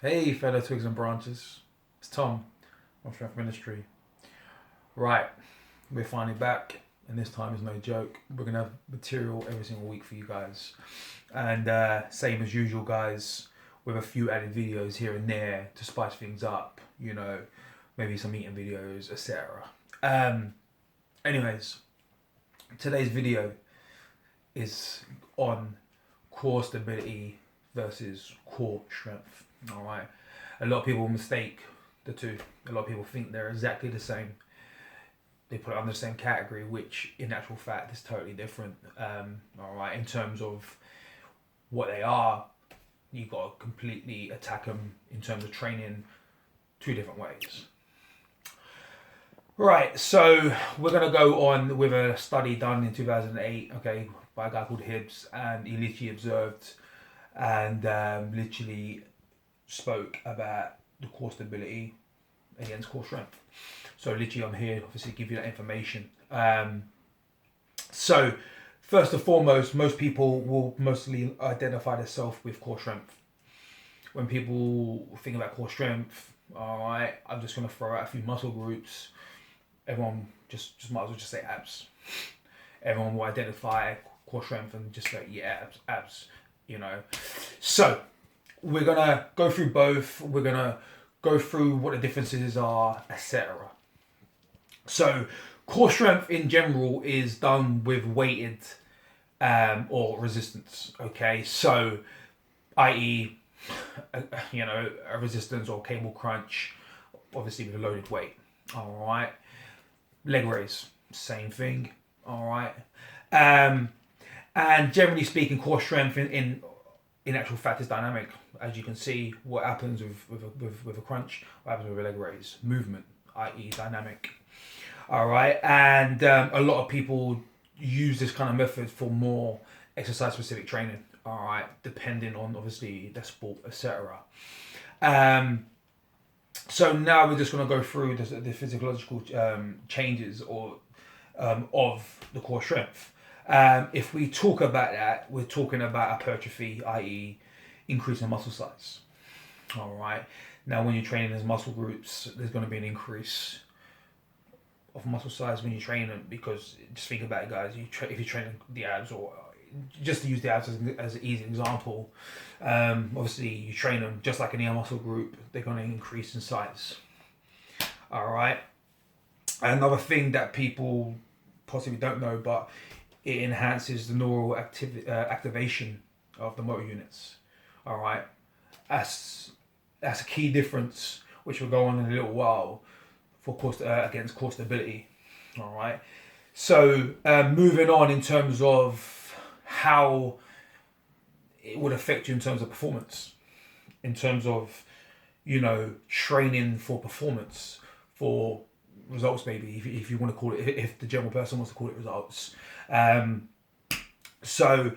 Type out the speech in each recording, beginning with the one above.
Hey, fellow twigs and branches. It's Tom from Strength Ministry. Right, we're finally back, and this time is no joke. We're gonna have material every single week for you guys, and same as usual, guys, with a few added videos here and there to spice things up. You know, maybe some eating videos, etc. Anyways, today's video is on core stability versus core strength. All right, a lot of people mistake the two. A lot of people think they're exactly the same. They put it under the same category, which in actual fact is totally different. All right, in terms of what they are, you got to completely attack them in terms of training two different ways. Right, so we're gonna go on with a study done in 2008, okay, by a guy called Hibbs, and he literally observed and literally spoke about the core stability against core strength. So literally I'm here obviously to give you that information. So first and foremost, most people will mostly identify themselves with core strength. When people think about core strength, all right, I'm just going to throw out a few muscle groups. Everyone just might as well just say abs. Everyone will identify core strength and just say, yeah, abs, you know. So we're going to go through both. We're going to go through what the differences are, etc. So core strength in general is done with weighted or resistance. Okay, so i.e., a resistance or cable crunch, obviously with a loaded weight. All right, leg raise, same thing. All right, and generally speaking, core strength in actual fact is dynamic. As you can see, what happens with a crunch, what happens with a leg raise, movement, i.e. dynamic. All right, and a lot of people use this kind of method for more exercise specific training. All right, depending on obviously the sport, etc. So now we're just going to go through the physiological changes or of the core strength. If we talk about that, we're talking about hypertrophy, i.e. increase in muscle size. All right, now when you're training as muscle groups, there's going to be an increase of muscle size when you train them, because just think about it, guys. If you're training the abs, or just to use the abs as an easy example, obviously you train them just like any other muscle group, they're going to increase in size. All right. Another thing that people possibly don't know, but it enhances the neural activation of the motor units. All right. That's a key difference, which we'll go on in a little while, for against core stability. All right. So moving on in terms of how it would affect you in terms of performance, in terms of training for performance, for results, maybe if you want to call it, if the general person wants to call it results. So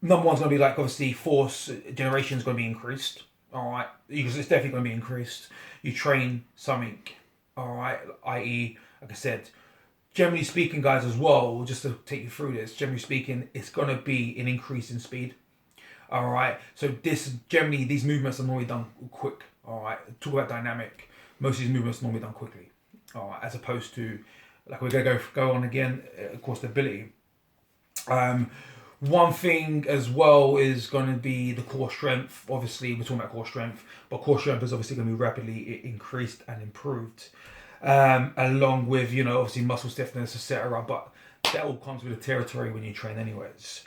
number one's going to be like, obviously force generation is going to be increased. All right, because it's definitely going to be increased. You train something. All right, i.e., like I said, generally speaking, guys, as well, just to take you through this, generally speaking, it's going to be an increase in speed. All right, so these movements are normally done quick. All right, talk about dynamic. Most of these movements are normally done quickly. All right, as opposed to, like we're going to go on again, core stability. One thing as well is going to be the core strength. Obviously, we're talking about core strength, but core strength is obviously going to be rapidly increased and improved, along with obviously muscle stiffness, etc. But that all comes with the territory when you train, anyways.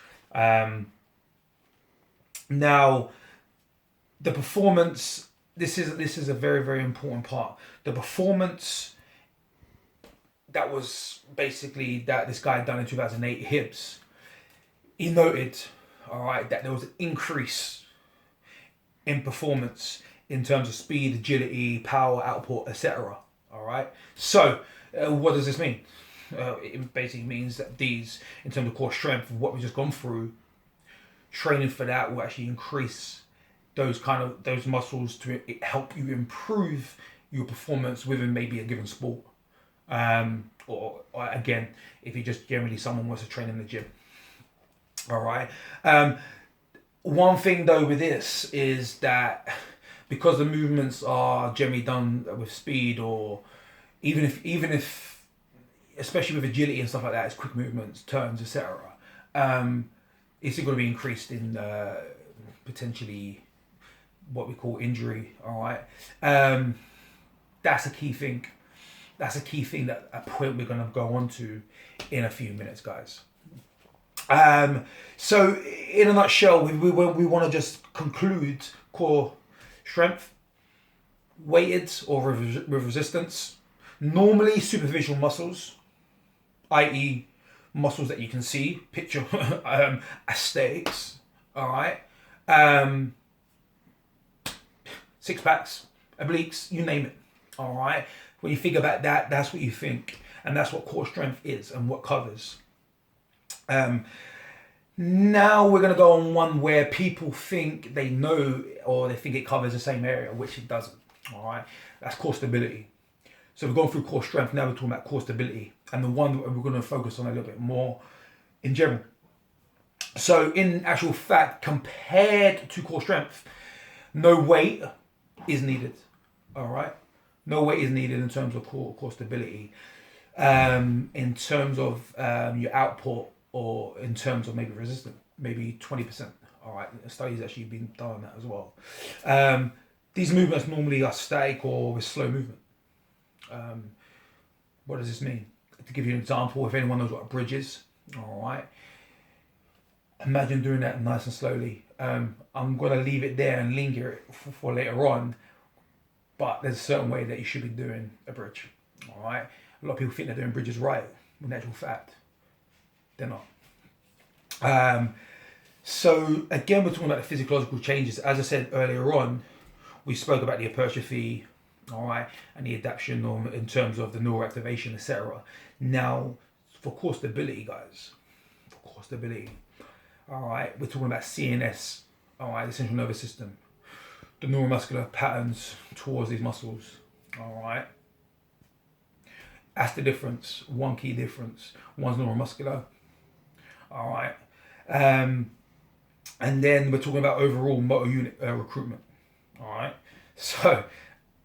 Now, the performance. This is a very, very important part. The performance that was basically that this guy done in 2008, Hibbs. He noted, all right, that there was an increase in performance in terms of speed, agility, power, output, etc. All right. So, what does this mean? It basically means that these, in terms of core strength, what we've just gone through, training for that will actually increase those muscles to help you improve your performance within maybe a given sport. Or again, if you just generally someone wants to train in the gym. All right. One thing though with this is that because the movements are generally done with speed, or even if especially with agility and stuff like that, it's quick movements, turns, etc. It's going to be increased in potentially what we call injury. All right, that's a key thing. That's a key thing, that a point we're going to go on to in a few minutes, guys. So in a nutshell, we want to just conclude core strength, weighted or with resistance, normally superficial muscles, i.e. muscles that you can see, picture aesthetics, all right, six packs, obliques, you name it, all right. When you think about that, that's what you think, and that's what core strength is and what covers. Now we're going to go on one where people think they know, or they think it covers the same area, which it doesn't. All right, that's core stability. So we've gone through core strength. Now we're talking about core stability, and the one that we're going to focus on a little bit more in general. So in actual fact, compared to core strength, no weight is needed. All right, no weight is needed in terms of core stability. In terms of your output, or in terms of maybe resistance, maybe 20%. All right, a study's actually been done on that as well. These movements normally are static or with slow movement. What does this mean? To give you an example, if anyone knows what a bridge is, all right, imagine doing that nice and slowly. I'm going to leave it there and linger it for later on, but there's a certain way that you should be doing a bridge. All right, a lot of people think they're doing bridges right, in actual fact, they're not. So again, we're talking about the physiological changes. As I said earlier on, we spoke about the hypertrophy, all right, and the adaptation in terms of the neural activation, etc. Now, for core stability, guys, all right, we're talking about CNS, all right, the central nervous system, the neuromuscular patterns towards these muscles, all right. That's the difference. One key difference. One's neuromuscular. All right. And then we're talking about overall motor unit recruitment. All right. So,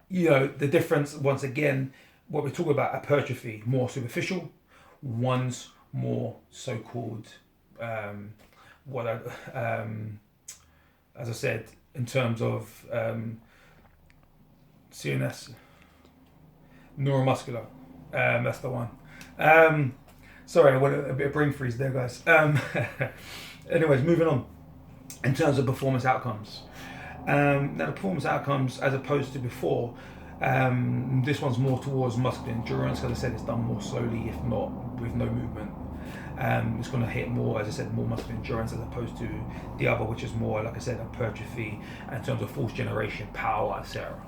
the difference, once again, what we're talking about, hypertrophy, more superficial. One's more so-called, as I said, in terms of CNS, neuromuscular. That's the one. Sorry, I went a bit of brain freeze there, guys. Anyways, moving on. In terms of performance outcomes. Now, the performance outcomes, as opposed to before, this one's more towards muscular endurance. As I said, it's done more slowly, if not with no movement. It's going to hit more, as I said, more muscular endurance as opposed to the other, which is more, like I said, hypertrophy in terms of force generation, power, etc.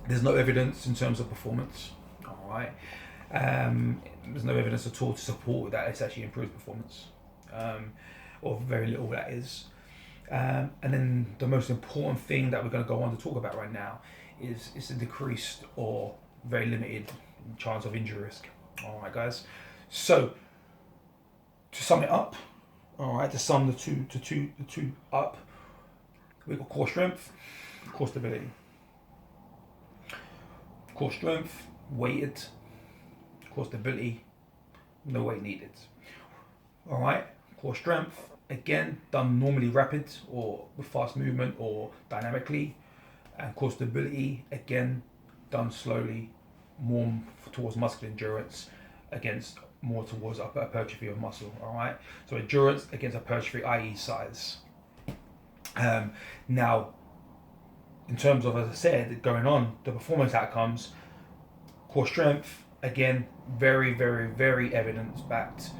There's no evidence in terms of performance. All right. There's no evidence at all to support that it's actually improved performance, or very little that is. And then the most important thing that we're going to go on to talk about right now is a decreased or very limited chance of injury risk. All right, guys. So to sum it up, all right, to sum the two up, we've got core strength, core stability. Core strength, weighted. Core stability, no weight needed. All right, core strength, again, done normally rapid or with fast movement or dynamically. And core stability, again, done slowly, more towards muscular endurance against more towards hypertrophy of muscle. All right, so endurance against hypertrophy, i.e. size. Now, in terms of, as I said, going on, the performance outcomes, core strength, again, very, very, very evidence-backed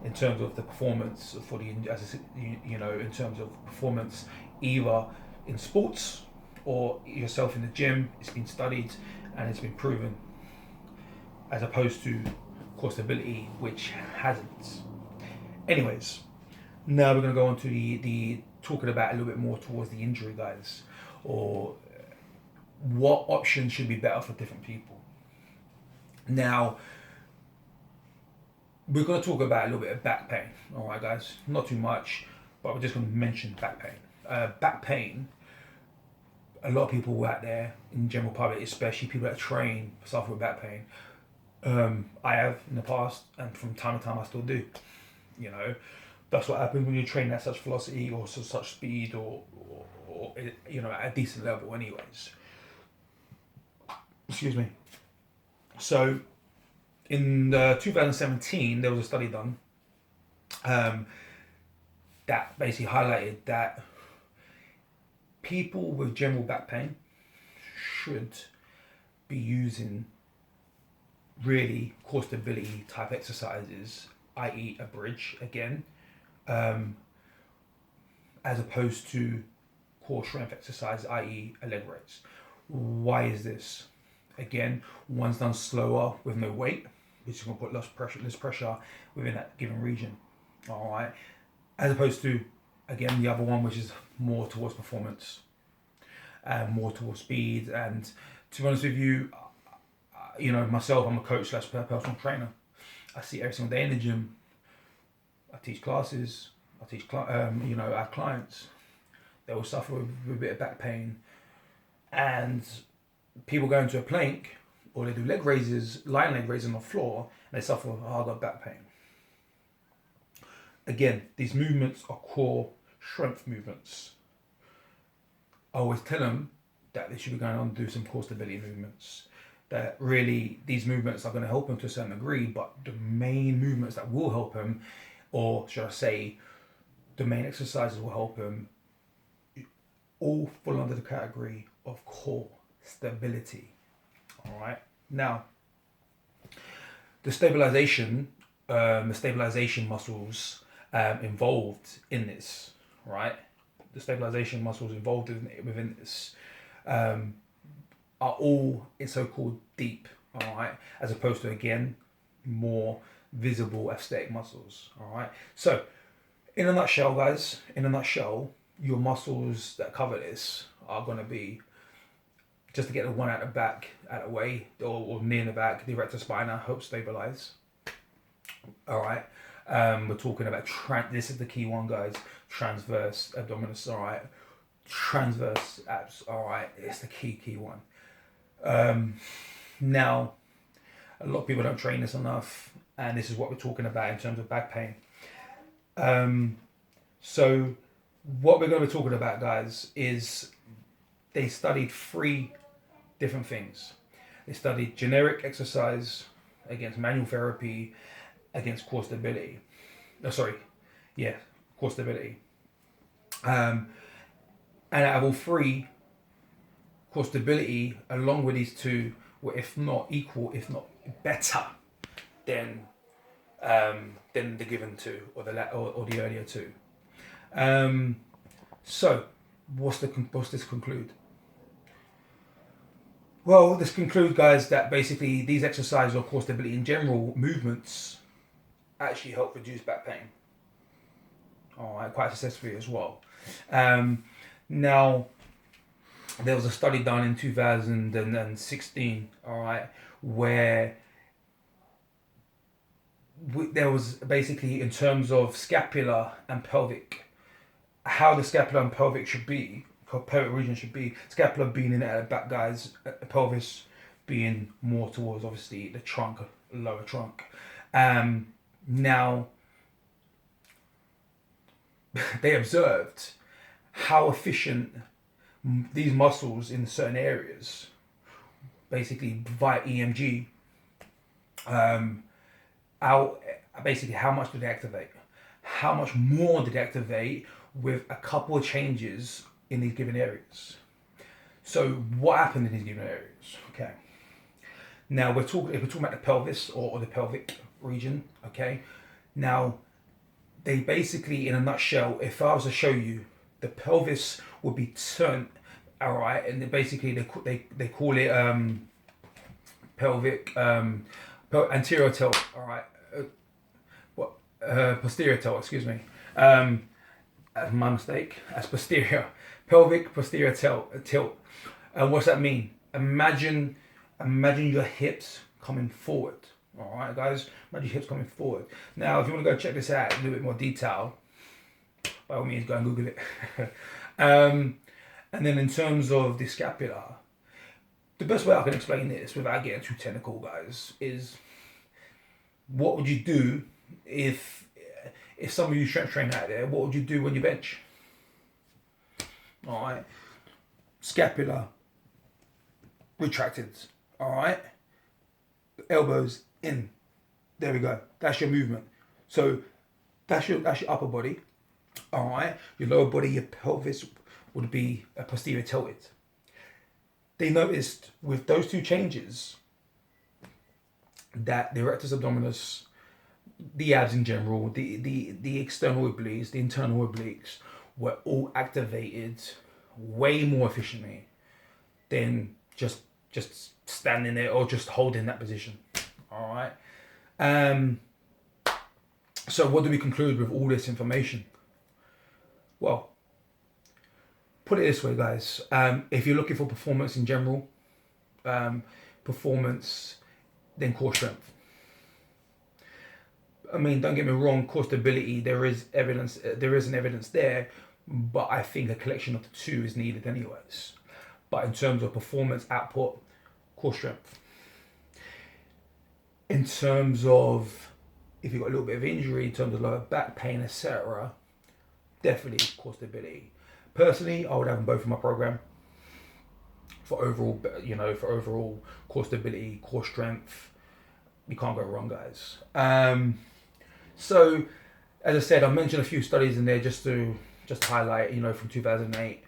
in terms of the performance for the, as I said, in terms of performance, either in sports or yourself in the gym. It's been studied and it's been proven, as opposed to core stability, which hasn't. Anyways, now we're going to go on to the talking about a little bit more towards the injury, guys, or what options should be better for different people. Now, we're going to talk about a little bit of back pain, all right, guys? Not too much, but we're just going to mention back pain. Back pain a lot of people out there in general public, especially people that train suffer with back pain. I have in the past, and from time to time I still do. You know, that's what happens when you train at such velocity or such speed or you know, at a decent level, anyways. Excuse me. So, in 2017, there was a study done that basically highlighted that people with general back pain should be using really core stability type exercises, i.e., a bridge again, as opposed to core strength exercise, i.e., a leg raise. Why is this? Again, one's done slower with no weight, which is going to put less pressure within that given region. All right, as opposed to again the other one, which is more towards performance, and more towards speed. And to be honest with you, you know, myself, I'm a coach slash personal trainer. I see every single day in the gym. I teach classes. I teach, you know, our clients. They will suffer with a bit of back pain, and people go into a plank or they do leg raises, lying leg raises on the floor, and they suffer with harder back pain. Again, these movements are core strength movements. I always tell them that they should be going on to do some core stability movements. That really, these movements are going to help them to a certain degree, but the main movements that will help them, or should I say, the main exercises will help them, all fall under the category of core stability. All right. Now, the stabilization muscles involved in this, right? The stabilization muscles involved within this are all so-called deep, all right, as opposed to again more visible aesthetic muscles. All right. So, in a nutshell, guys, your muscles that cover this are going to be, just to get the one out the back, out of the way, or near the back, the erector spina, help stabilize. All right. We're talking about this is the key one, guys. Transverse abdominis. All right. Transverse abs. All right. It's the key one. Now, a lot of people don't train this enough, and this is what we're talking about in terms of back pain. So what we're going to be talking about, guys, is they studied 3 different things. They studied generic exercise against manual therapy against core stability. Core stability. And out of all 3, core stability, along with these 2, were if not equal, if not better than the given 2 or the earlier 2. So, what's this conclude? Well, this concludes, guys, that basically these exercises or core stability in general movements actually help reduce back pain. All right, quite successfully as well. Now, there was a study done in 2016, all right, where there was basically, in terms of scapula and pelvic, how the scapula and pelvic region should be. Scapula being in at the back, guys, pelvis being more towards obviously the trunk, lower trunk. Now, they observed how efficient these muscles in certain areas, basically via EMG, basically how much did they activate? How much more did they activate with a couple of changes in these given areas? So what happened in these given areas? Okay. Now if we're talking about the pelvis or the pelvic region, okay. Now they basically, in a nutshell, if I was to show you, the pelvis would be turned, all right, and they call it pelvic anterior tilt, all right. Posterior tilt, excuse me. That's my mistake. That's posterior. Pelvic posterior tilt. What's that mean? Imagine your hips coming forward. All right, guys. Imagine your hips coming forward. Now, if you want to go check this out in a little bit more detail, by all means, go and Google it. And then in terms of the scapula, the best way I can explain this without getting too technical, guys, is what would you do if some of you strength train out there, what would you do when you bench? All right, scapula retracted. All right, elbows in. There we go. That's your movement. So that's your upper body. All right, your lower body, your pelvis would be a posterior tilted. They noticed with those two changes that the rectus abdominis, the abs in general, the external obliques, the internal obliques were all activated way more efficiently than just standing there or just holding that position. All right. So what do we conclude with all this information? Well, put it this way, guys. If you're looking for performance in general, performance, then core strength. I mean, don't get me wrong, core stability, there is evidence, there is an evidence there, but I think a collection of the two is needed anyways. But in terms of performance output, core strength. In terms of if you've got a little bit of injury, in terms of lower back pain, etc., definitely core stability. Personally, I would have them both in my program for overall, for overall core stability, core strength. You can't go wrong, guys. So, as I said, I mentioned a few studies in there just to highlight, from 2008,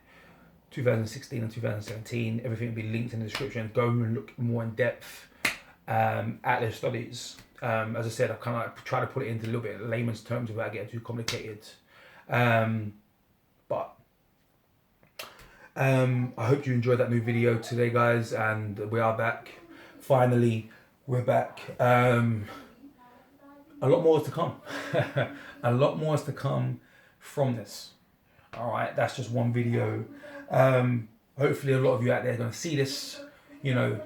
2016 and 2017. Everything will be linked in the description. Go and look more in depth at those studies. As I said, I kind of try to put it into a little bit of layman's terms without getting too complicated. But I hope you enjoyed that new video today, guys, and we are back. Finally, we're back. A lot more is to come. A lot more is to come from this. All right, that's just one video. Hopefully a lot of you out there are going to see this,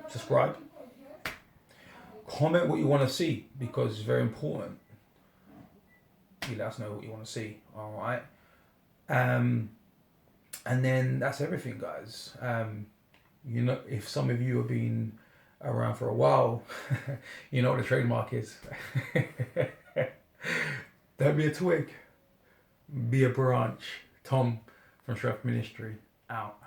subscribe. Comment what you want to see, because it's very important. You let us know what you want to see. All right. And then that's everything, guys. If some of you have been around for a while, you know what the trademark is. Don't be a twig, be a branch. Tom from Shref Ministry, out.